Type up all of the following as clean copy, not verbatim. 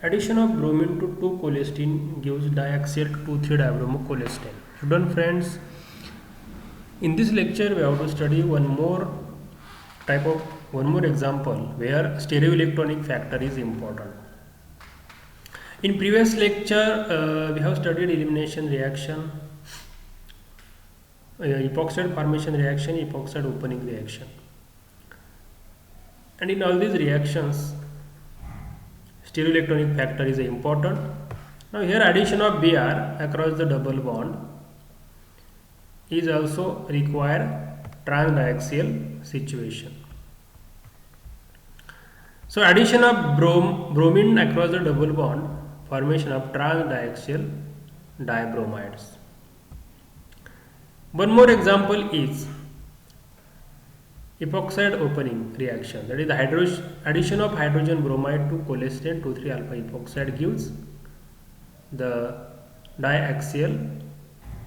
Addition of bromine to 2-cholesterol gives diaxial 2,3-dibromocholesterol. Student friends, in this lecture we have to study one more example where stereoelectronic factor is important. In previous lecture we have studied elimination reaction, epoxide formation reaction, epoxide opening reaction, and in all these reactions stereoelectronic factor is important. Now here addition of Br across the double bond is also require transdiaxial situation. So addition of bromine across the double bond, formation of transdiaxial dibromides. One more example is epoxide opening reaction, that is the addition of hydrogen bromide to cholesterol 2,3 alpha epoxide gives the diaxial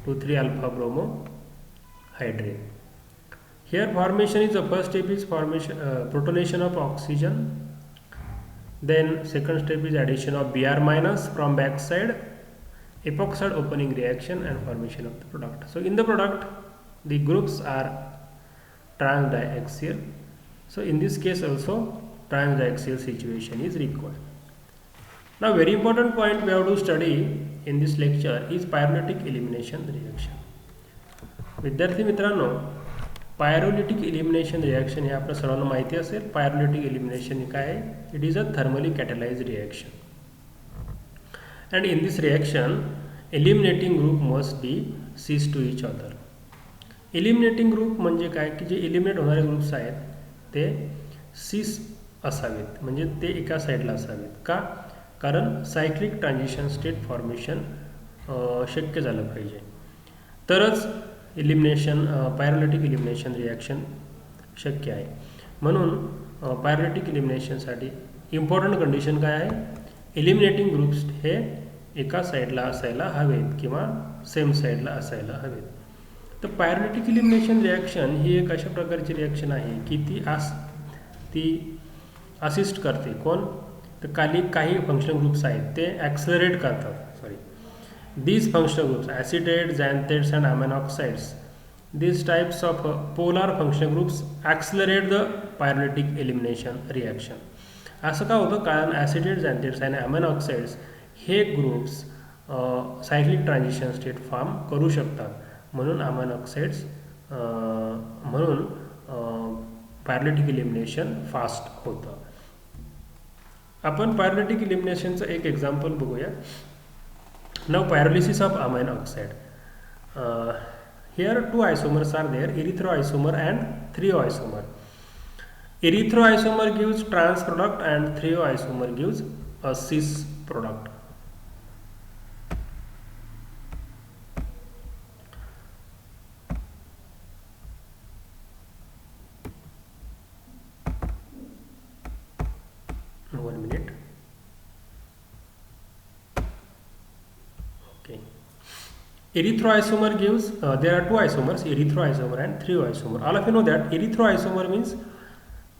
2,3 alpha bromohydrate. Here formation is the first step is formation protonation of oxygen, then second step is addition of Br minus from backside, epoxide opening reaction and formation of the product. So in the product the groups are transdiaxial. So in this case also transdiaxial situation is required. Now very important point we have to study in this lecture is pyrolytic elimination reaction. विद्यार्थी मित्रांनो, pyrolytic elimination reaction हे आपल्या सर्वांना माहिती असेल. pyrolytic elimination काय आहे? It is a thermally catalyzed reaction, and in this reaction eliminating group must be cis to each other. Eliminating group म्हणजे काय की जे एलिमिनेट होणारे ग्रुप्स आहेत ते सिस असावेत, म्हणजे ते एका साईडला असावेत. का? कारण सायक्लिक ट्रान्झिशन स्टेट फॉर्मेशन शक्य झालं पाहिजे, तरच एलिमिनेशन पायरोलिटिक एलिमिनेशन रिॲक्शन शक्य आहे. म्हणून पायरोलिटिक एलिमिनेशनसाठी इम्पॉर्टंट कंडिशन काय आहे? एलिमिनेटिंग ग्रुप्स हे एका साईडला असायला हवेत किंवा सेम साईडला असायला हवेत. तर पायरोलिटिक एलिमिनेशन रिॲक्शन ही एक अशा प्रकारची रिॲक्शन आहे की ती असिस्ट करते. कोण? तर काही फंक्शनल ग्रुप्स आहेत ते ॲक्सलरेट करतात. These functional groups acetate, xanthates and amino oxides, these types of polar functional groups accelerate the pyrolytic elimination reaction. असं का होतं? कारण ॲसिटेट, झॅन्थेट्स आणि अमायनो ऑक्साइड्स हे groups cyclic transition state form करू शकतात, म्हणून अमायनो ऑक्साइड्स म्हणून पायरोलिटिक एलिमिनेशन फास्ट होतं. आपण पायरोलिटिक एलिमिनेशनचं एक एक्झाम्पल बघूया. नाव pyrolysis of amino oxide. Here two isomers are there, erythroisomer and thioisomer. Erythroisomer gives trans product and thioisomer gives a cis product. One minute. Okay. Erythroisomer gives, there are two isomers, erythroisomer and thioisomer. All of you know that erythroisomer means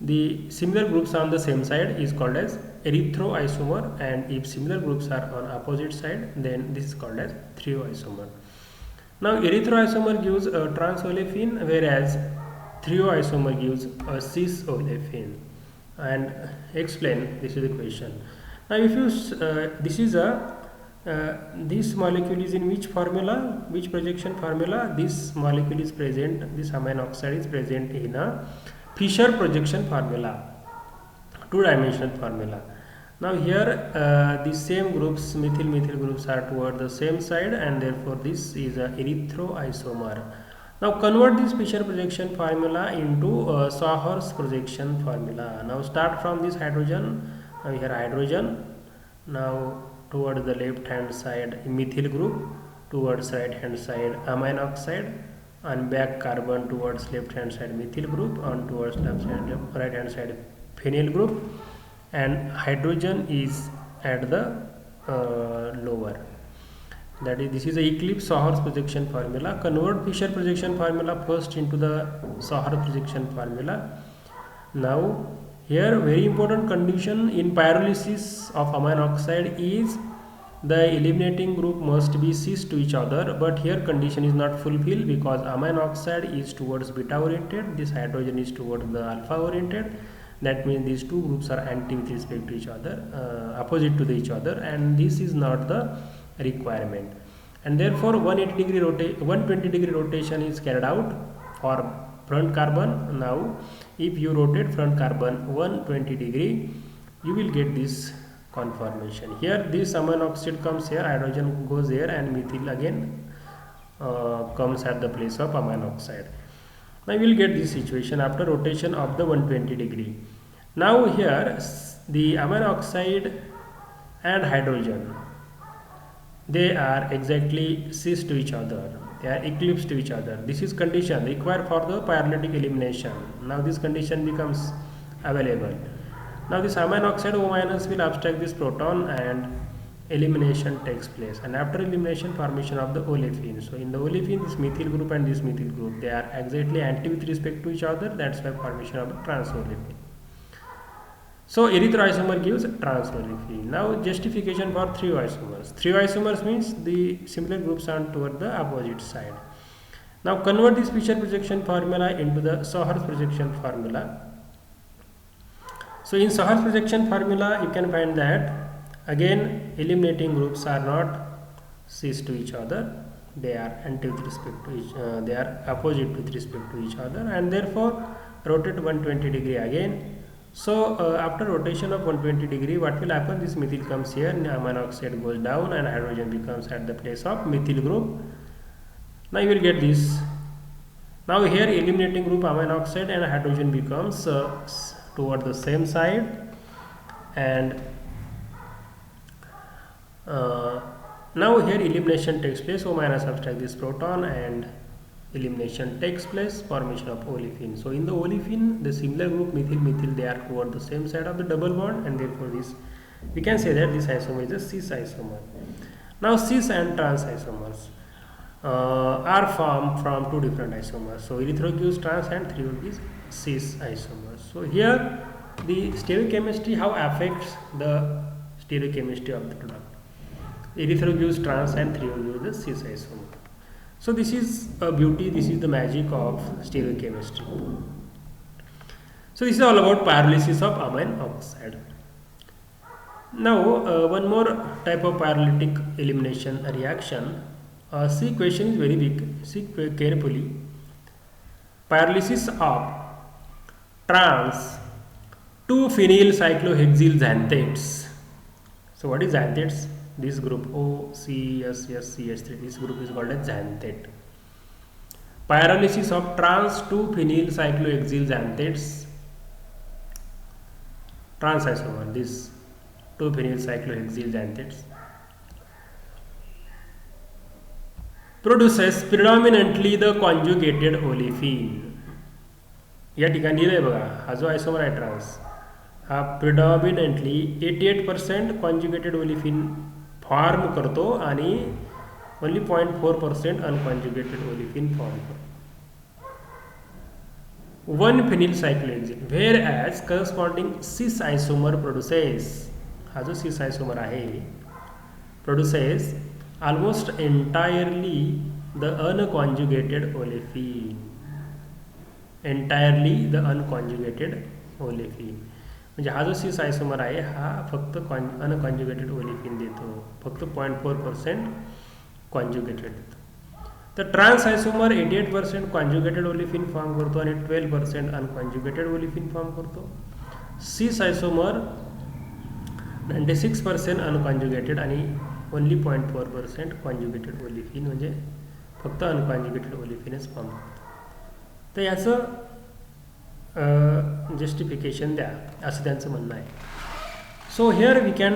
the similar groups on the same side is called as erythroisomer, and if similar groups are on opposite side then this is called as thioisomer. Now erythroisomer gives a trans olefin whereas thioisomer gives a cis olefin. And explain, this is the question. Now if you this is a this molecule is in which formula, which projection formula? This molecule is present, this amino oxide is present in a Fisher projection formula, two-dimensional formula. Now here the same groups, methyl groups are toward the same side, and therefore this is a erythroisomer. Now convert this Fisher projection formula into Sahor's projection formula. Now start from this hydrogen. Now here hydrogen. Now towards the left hand side methyl group, towards right hand side amino oxide, and back carbon towards left hand side methyl group, and towards right hand side phenyl group, and hydrogen is at the lower. That is, this is a eclipse Sahor's projection formula. Convert Fisher projection formula first into the Sahor projection formula. Now Here very important condition in pyrolysis of amine oxide is the eliminating group must be cis to each other, but here condition is not fulfilled because amine oxide is towards beta oriented, this hydrogen is towards the alpha oriented. That means these two groups are anti with respect to each other, opposite to each other, and this is not the requirement, and therefore 120 degree rotation is carried out for front carbon. Now if you rotate front carbon 120 degree, you will get this conformation. Here this amine oxide comes here, hydrogen goes here, and methyl again comes at the place of amine oxide. Now you will get this situation after rotation of the 120 degree. Now here the amine oxide and hydrogen, they are exactly cis to each other, they are eclipsed to each other. This is condition required for the pyrolytic elimination. Now this condition becomes available. Now this amine oxide O- will abstract this proton and elimination takes place, and after elimination formation of the olefin. So in the olefin, this methyl group and this methyl group, they are exactly anti with respect to each other, that's why formation of the trans olefin. So erythroisomer gives trans olefin. Now justification for threoisomers. Threoisomers means the similar groups are toward the opposite side. Now convert this Fischer projection formula into the Sohars projection formula. So in Sohars projection formula, you can find that again eliminating groups are not cis to each other; they are anti with respect to each. They are opposite with respect to each other, and therefore rotate 120 degree again. So after rotation of 120 degree, what will happen? This methyl comes here, amine oxide goes down, and hydrogen becomes at the place of methyl group. Now you will get this. Now here eliminating group amine oxide and hydrogen becomes toward the same side, and now here elimination takes place. O- subtract this proton and elimination takes place, formation of olefin. So in the olefin, the similar group methyl they are toward the same side of the double bond, and therefore this we can say that this isomer is a cis isomer. Now cis and trans isomers are formed from two different isomers. So erythro gives trans and threo gives cis isomers. So here the stereochemistry, how affects the stereochemistry of the product. Erythro gives trans and threo gives the cis isomer. So this is a beauty, this is the magic of stereochemistry. So this is all about pyrolysis of amine oxide. Now one more type of pyrolytic elimination reaction. See, question is very big. See carefully. Pyrolysis of trans 2-phenyl cyclohexyl xanthates. So what is xanthates? This group OCSSCH3. This group is called as xanthate. Pyrolysis of trans 2-phenyl cyclohexyl xanthates. Trans isomer. This 2-phenyl cyclohexyl xanthates produces predominantly the conjugated olefin. या ठिकाणी लिहिलंय बघा, हा जो आयसोमर आहे trans, हा predominantly 88% conjugated olefin form करतो आणि ओनली 0.4% अनकॉन्जुगेटेड ओलिफिन फॉर्म करतो. 1-phenyl cyclohexyl, wear as corresponding सिस आयसोमर प्रोड्युसेस, हा जो सिस आयसोमर आहे produces almost entirely the unconjugated olefin. Entirely the unconjugated olefin. म्हणजे हा जो सिस आयसोमर आहे हा फक्त अनकॉन्जुगेटेड ओलिफिन देतो, फक्त 0.4% कॉन्जुगेटेड देतो. तर ट्रान्स आयसोमर 88% कॉन्जुगेटेड ओलिफिन फॉर्म करतो आणि 12% अनकॉन्जुगेटेड ओलिफिन फॉर्म करतो. सिस आयसोमर 96% अनकॉन्जुगेटेड आणि ओनली 0.4% कॉन्जुगेटेड ओलिफिन, म्हणजे फक्त अनकॉन्जुगेटेड ओलिफिनच फॉर्म करतो. तर याचं जस्टिफिकेशन द्या असं त्यांचं म्हणणं आहे. So here we can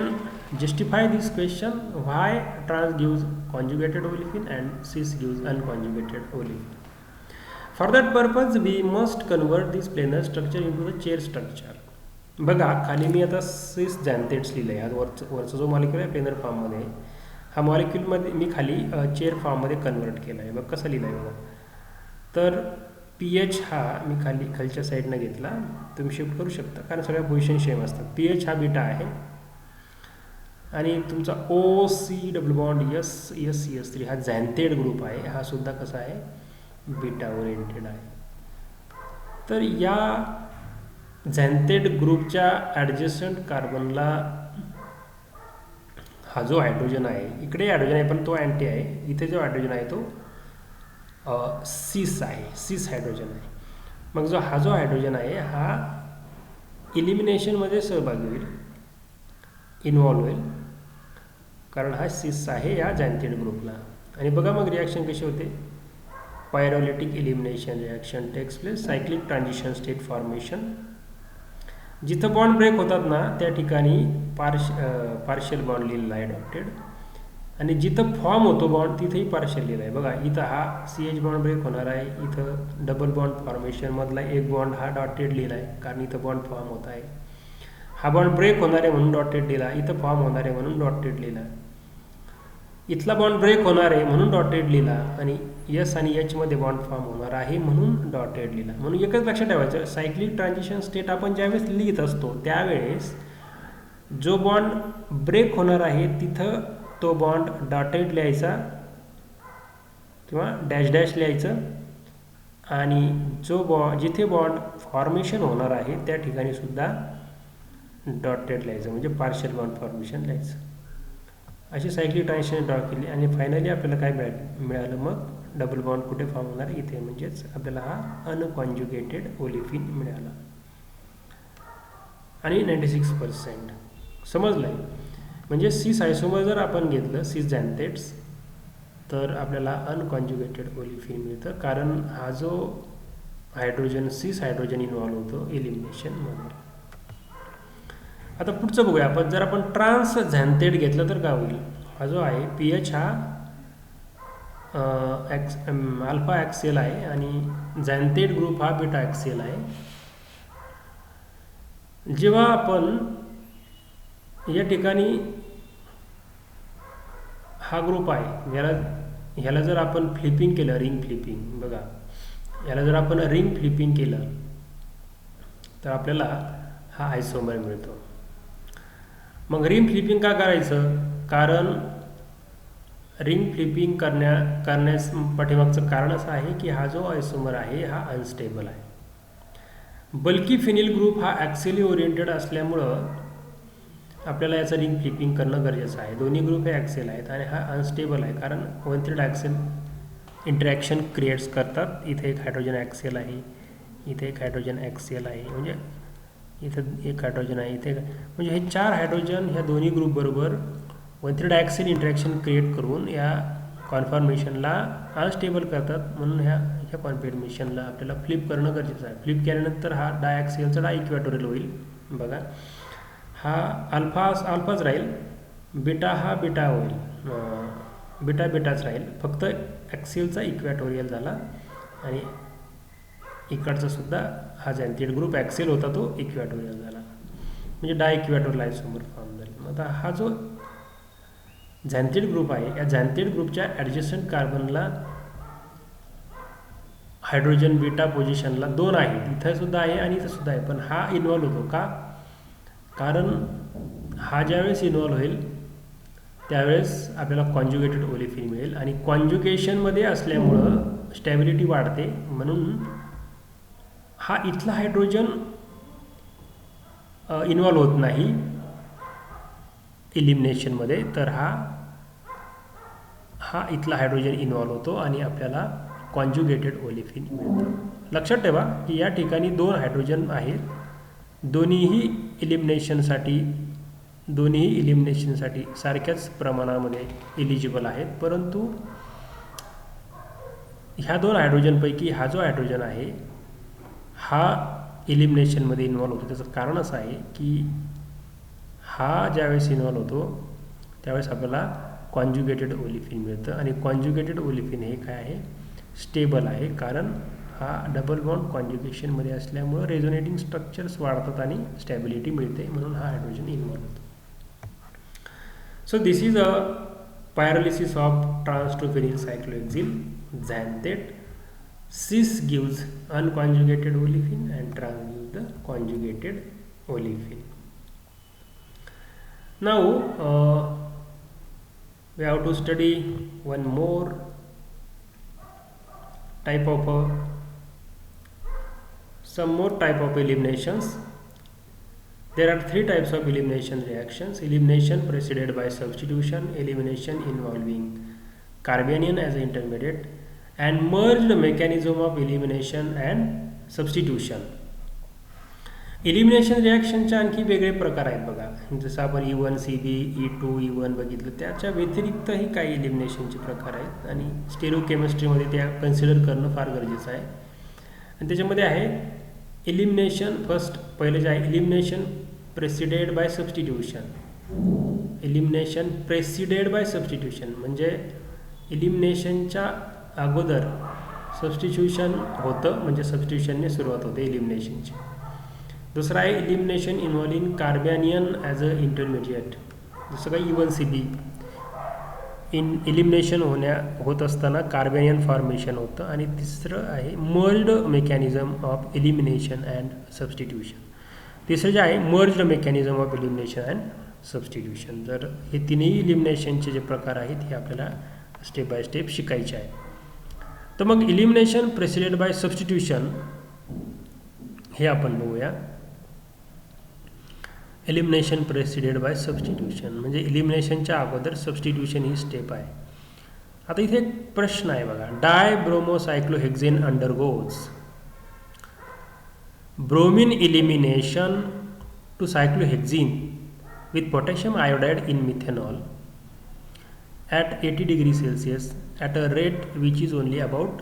justify this question why trans gives conjugated olefin and cis gives unconjugated olefin. For that purpose we must convert this planar structure into the chair structure. बघा खाली मी आता सिस झॅन्थेट्स लिहिलं आहे, वरचा जो मॉलिक्यूल आहे planar फॉर्ममध्ये, हा मॉलिक्यूलमध्ये मी खाली चेअर फॉर्ममध्ये कन्वर्ट केला आहे. बघ कसं लिहिलं आहे बघा. तर pH हा मी खालच्या साईडनं घेतला, तुम्ही शिफ्ट करू शकता कारण सगळ्या पोझिशन सेम असतात. pH हा बीटा आहे आणि तुमचा OC डबल बॉन्ड S3 हा झॅन्थेड ग्रुप आहे, हा सुद्धा कसा आहे, बीटा ओरिएंटेड आहे. तर या झॅन्थेड ग्रुपच्या ॲडजस्टंट कार्बनला हा जो हायड्रोजन आहे, इकडे हायड्रोजन आहे पण तो अँटी आहे, इथे जो हायड्रोजन आहे तो सिस आहे, सिस हायड्रोजन आहे. मग हा जो हायड्रोजन आहे हा इलिमिनेशनमध्ये सहभागी होईल, इन्व्हॉल्व होईल, कारण हा सिस आहे या झॅन्थेड ग्रुपला. आणि बघा मग रिॲक्शन कशी होते. Pyrolytic elimination reaction takes place, cyclic transition state formation. जिथं बॉन्ड ब्रेक होतात ना त्या ठिकाणी पार्शियल बॉन्ड लिहिलेला आहे डॉटेड, आणि जिथं फॉर्म होतो बॉन्ड तिथेही पार्शियल लिहिलं आहे. बघा इथं हा CH बॉन्ड ब्रेक होणार आहे, इथं डबल बॉन्ड फॉर्मेशनमधला एक बॉन्ड हा डॉटेड लिहिला आहे कारण इथं बॉन्ड फॉर्म होत आहे. हा बॉन्ड ब्रेक होणार आहे म्हणून डॉटेड लिहिला, इथं फॉर्म होणार आहे म्हणून डॉटेड लिहिला, इथला बॉन्ड ब्रेक होणार आहे म्हणून डॉटेड लिहिला, आणि S आणि H मध्ये बॉन्ड फॉर्म होणार आहे म्हणून डॉटेड लिहिला. म्हणून एकच लक्षात ठेवायचं, सायक्लिक ट्रान्झिशन स्टेट आपण ज्यावेळेस लिहित असतो त्यावेळेस जो बॉन्ड ब्रेक होणार आहे तिथं तो बॉन्ड डॉटेड लिहायचा किंवा डॅश डॅश लिहायचं, आणि जिथे बॉन्ड फॉर्मेशन होणार आहे त्या ठिकाणी सुद्धा डॉटेड लिहायचं, म्हणजे पार्शियल बॉन्ड फॉर्मेशन लिहायचं. अशी सायक्लिक ट्रान्झिशन ड्रॉ केली आणि फायनली आपल्याला काय मिळालं, मग डबल बॉन्ड कुठे फॉर्म होणार इथे, म्हणजेच आपल्याला हा अनकॉन्ज्युगेटेड ओलिफिन मिळाला. आणि 96% समजलं आहे. म्हणजे सिस आयसोमर जर आपण घेतलं, सिस झॅन्थेट्स, तर आपल्याला अनकॉन्ज्युगेटेड ओलिफिन मिळतं, कारण हा जो हायड्रोजन सिस हायड्रोजन इन्व्हॉल्व होतो एलिमिनेशनमध्ये. आता पुढचं बघूया आपण. जर आपण ट्रान्स झॅन्थेट घेतलं तर काय होईल. हा जो आहे pH हा अल्फा ॲक्सियल आहे आणि झॅन्थेट ग्रुप हा बीटा ॲक्सियल आहे. जेव्हा आपण या ठिकाणी हा ग्रुप आहे ह्याला जर आपण फ्लिपिंग केलं, रिंग फ्लिपिंग, बघा याला जर आपण रिंग फ्लिपिंग केलं तर आपल्याला हा आयसोमर मिळतो. मग रिंग फ्लिपिंग का करायचं, कारण रिंग फ्लिपिंग करण्यास पाठीमागचं कारण असं आहे की हा जो आयसोमर आहे हा अनस्टेबल आहे. बल्की फिनिल ग्रुप हा ॲक्सियली ओरिएंटेड असल्यामुळं आपल्याला याचं रिंग फ्लिपिंग करणं गरजेचं आहे. दोन्ही ग्रुप हे ॲक्सियल आहेत आणि हा अनस्टेबल आहे कारण 1/3 ॲक्सियल इंटरॅक्शन क्रिएट्स करतात. इथे एक हायड्रोजन ॲक्सियल आहे, इथे एक हायड्रोजन ॲक्सियल आहे, म्हणजे इथं एक हायड्रोजन आहे, इथे म्हणजे हे 4 हायड्रोजन ह्या दोन्ही ग्रुपबरोबर 1/3 ॲक्सियल इंटरॅक्शन क्रिएट करून या कॉन्फॉर्मेशनला अनस्टेबल करतात. म्हणून ह्या कॉन्फॉर्मेशनला आपल्याला फ्लिप करणं गरजेचं आहे. फ्लिप केल्यानंतर हा डायॲक्सियलचा डायइक्वेटोरियल होईल. बघा हा अल्फाच राहील, बीटा हा बीटा होईल, बीटाच राहील, फक्त ॲक्सियलचा इक्वेटोरियल झाला आणि इकडचा सुद्धा हा झॅन्थेट ग्रुप ॲक्सियल होता तो इक्वेटोरियल झाला, म्हणजे डायइक्वेटोरियल आयसोमर फॉर्म झाले. मग आता हा जो झॅन्थेट ग्रुप आहे या झॅन्थेट ग्रुपच्या ॲडजस्टंट कार्बनला हायड्रोजन बीटा पोझिशनला 2 आहे, इथं सुद्धा आहे आणि इथं सुद्धा आहे, पण हा इन्व्हॉल्व होतो का, कारण हा ज्यावेळेस इन्व्हॉल्व होईल त्यावेळेस आपल्याला कॉन्ज्युगेटेड ओलिफिन मिळेल आणि कॉन्ज्युगेशनमध्ये असल्यामुळं स्टॅबिलिटी वाढते. म्हणून हा इथला हायड्रोजन इन्व्हॉल्व होत नाही इलिमिनेशनमध्ये, तर हा इथला हायड्रोजन इन्व्हॉल्व होतो आणि आपल्याला कॉन्ज्युगेटेड ओलिफिन मिळतं. लक्षात ठेवा की या ठिकाणी 2 हायड्रोजन आहेत, दोन्हीही इलिमिनेशनसाठी सारख्याच प्रमाणामध्ये एलिजिबल आहेत, परंतु ह्या 2 हायड्रोजनपैकी हा जो हायड्रोजन आहे हा इलिमिनेशनमध्ये इन्व्हॉल्व होतो. त्याचं कारण असं आहे की हा ज्यावेळेस इन्व्हॉल्व होतो त्यावेळेस आपल्याला कॉन्ज्युगेटेड ओलिफिन मिळतं आणि कॉन्ज्युगेटेड ओलिफिन हे काय आहे, स्टेबल आहे, कारण हा डबल बॉन्ड कॉन्ज्युगेशनमध्ये असल्यामुळं रेझोनेटिंग स्ट्रक्चर्स वाढतात आणि स्टॅबिलिटी मिळते, म्हणून हा हायड्रोजन इन्व्हॉल्व होतो. So this is a pyrolysis of trans to phenyl cyclohexyl xanthate cis gives unconjugated olefin and trans gives the conjugated olefin. Now we have to study one more type of some more type of eliminations. There are three types of elimination reactions: elimination preceded by substitution, elimination involving carbanion as an intermediate, and merged mechanism of elimination and substitution. Elimination रिॲक्शनचे आणखी वेगळे प्रकार आहेत बघा, जसं आपण E1 CB E2 E1 बघितलं, त्याच्या व्यतिरिक्तही काही एलिमिनेशनचे प्रकार आहेत आणि स्टेरिओकेमिस्ट्रीमध्ये त्या कन्सिडर करणं फार गरजेचं आहे. आणि त्याच्यामध्ये आहे एलिमिनेशन. फर्स्ट पहिलं जे आहे elimination preceded by substitution. Elimination preceded by substitution म्हणजे एलिमिनेशनच्या अगोदर सबस्टिट्यूशन होतं, म्हणजे सबस्टिट्यूशनने सुरुवात होते एलिमिनेशनची. दुसरा आहे elimination involving carbanion as a intermediate, जसं काही E1 CB एलिमिनेशन होत असताना कार्बॅनियन फॉर्मेशन होतं. आणि तिसरं आहे merged mechanism of elimination and substitution. तिसरं जे आहे merged mechanism of elimination and substitution. तर हे तिन्ही एलिमिनेशनचे जे प्रकार आहेत हे आपल्याला स्टेप बाय स्टेप शिकायचे आहे. तर मग एलिमिनेशन प्रेसिडेड बाय सबस्टिट्यूशन हे आपण बघूया. एलिमिनेशन प्रेसिडेड बाय सबस्टिट्यूशन म्हणजे एलिमिनेशनच्या अगोदर सबस्टिट्यूशन ही स्टेप आहे. आता इथे एक प्रश्न आहे बघा, dibromocyclohexane undergoes bromine elimination to cyclohexene with potassium iodide in methanol at 80 degrees Celsius at a rate which is only about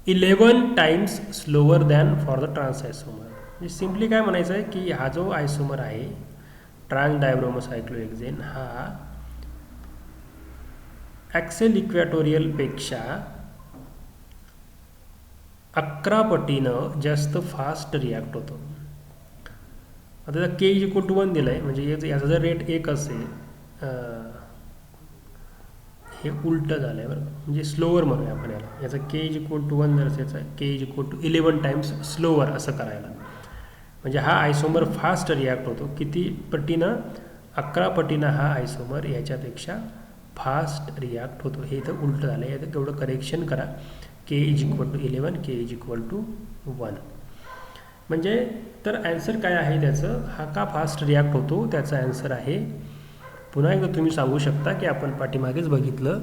11 times slower than for the trans isomer. म्हणजे सिम्पली काय म्हणायचं आहे की हा जो आयसोमर आहे ट्रान्स डायब्रोमोसायक्लोहेक्झेन हा ॲक्सेल इक्वॅटोरियलपेक्षा 11 पटीनं जास्त फास्ट रिॲक्ट होतो. आता त्याचा K=1 दिला आहे, म्हणजे याचा जर रेट 1 असेल, हे उलटं झालं आहे बरं, म्हणजे स्लोअर म्हणूया आपण याला. याचा K=1 जर याचा K=11 टाइम्स स्लोअर असं करायला, म्हणजे हा आयसोमर फास्ट रिॲक्ट होतो. किती पटीनं? 11 पटीनं हा आयसोमर याच्यापेक्षा फास्ट रिॲक्ट होतो. हे इथं उलटं झालं आहे, तेवढं करेक्शन करा. K=11 K=1 म्हणजे तर ॲन्सर काय आहे त्याचं, हा का फास्ट रिॲक्ट होतो त्याचा ॲन्सर आहे. पुन्हा एकदा तुम्ही सांगू शकता की आपण पाठीमागेच बघितलं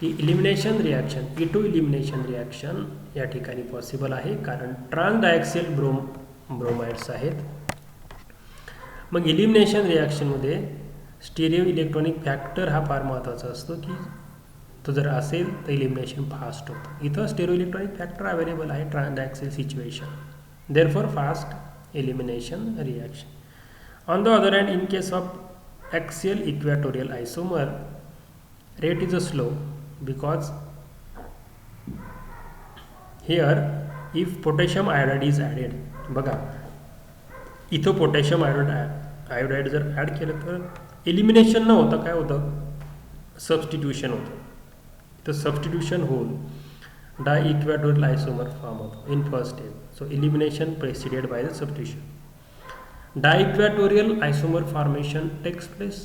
की elimination reaction E2 elimination reaction या ठिकाणी पॉसिबल आहे, कारण ट्रान्स डायॲक्सियल ब्रोमाइड्स आहेत. मग इलिमिनेशन रिॲक्शनमध्ये स्टिरिओ इलेक्ट्रॉनिक फॅक्टर हा फार महत्त्वाचा असतो, की तो जर असेल तर इलिमिनेशन फास्ट होतं. इथं स्टिरिओ इलेक्ट्रॉनिक फॅक्टर अवेलेबल आहे trans diaxial situation, therefore fast elimination reaction. On the other hand, in case of axial equatorial isomer, rate is slow because here if potassium iodide is added, बघा इथं potassium iodide जर add केलं तर elimination न होता काय होतं, substitution होतं. तर सबस्टिट्यूशन होऊन डायइक्वॅटोरियल आयसोमर फॉर्म होतो in first step. So elimination preceded by the substitution. Diequatorial isomer formation takes place.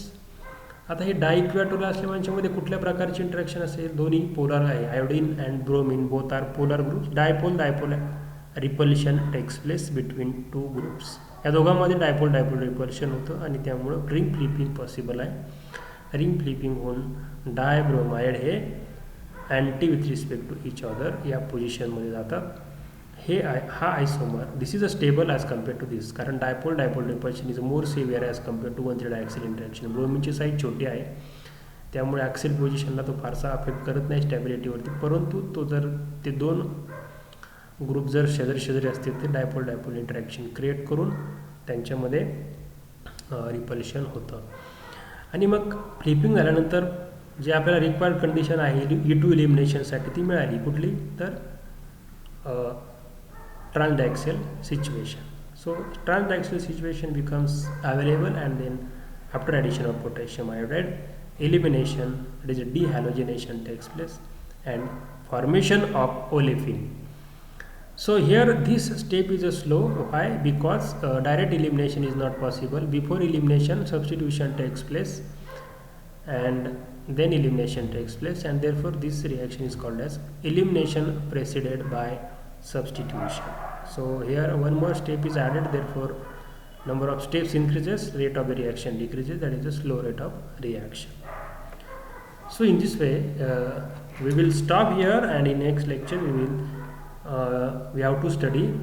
आता हे डायइक्वॅटोरियल असल्यामुळे कुठल्या प्रकारची इंटरॅक्शन असेल, दोन्ही पोलर आहे. Iodine and bromine both are polar groups. Dipole repulsion takes place between two groups. या दोघांमध्ये डायपोल रिपल्शन होतं आणि त्यामुळं रिंग फ्लिपिंग पॉसिबल आहे. रिंग फ्लिपिंग होऊन डायब्रोमाइड हे anti with respect to each other या पोझिशनमध्ये जातात. हा isomer this is a stable as compare to this, कारण dipole repulsion is more severe as compare to 1,3 diaxial interaction. ब्रोमीनची size छोटी आहे त्यामुळे ॲक्सिल पोझिशनला तो फारसा अफेक्ट करत नाही स्टॅबिलिटीवरती, परंतु तो जर ते दोन ग्रुप जर शेजारी असतील तर डायपोल इंटरॅक्शन क्रिएट करून त्यांच्यामध्ये रिपल्शन होतं. आणि मग फ्लिपिंग झाल्यानंतर जे आपल्याला रिक्वायर्ड कंडिशन आहे E2 इलिमिनेशनसाठी ती मिळाली. कुठली? तर trans diaxial situation. So trans diaxial situation becomes available, and then after addition of potassium iodide, elimination, that is dehalogenation takes place, and formation of olefin. So here this step is a slow. Why? Because direct elimination is not possible. Before elimination, substitution takes place, and then elimination takes place, and therefore this reaction is called as elimination preceded by substitution. So here one more step is added, therefore number of steps increases, rate of the reaction decreases, that is the slow rate of reaction. So in this way we will stop here, and in next lecture we have to study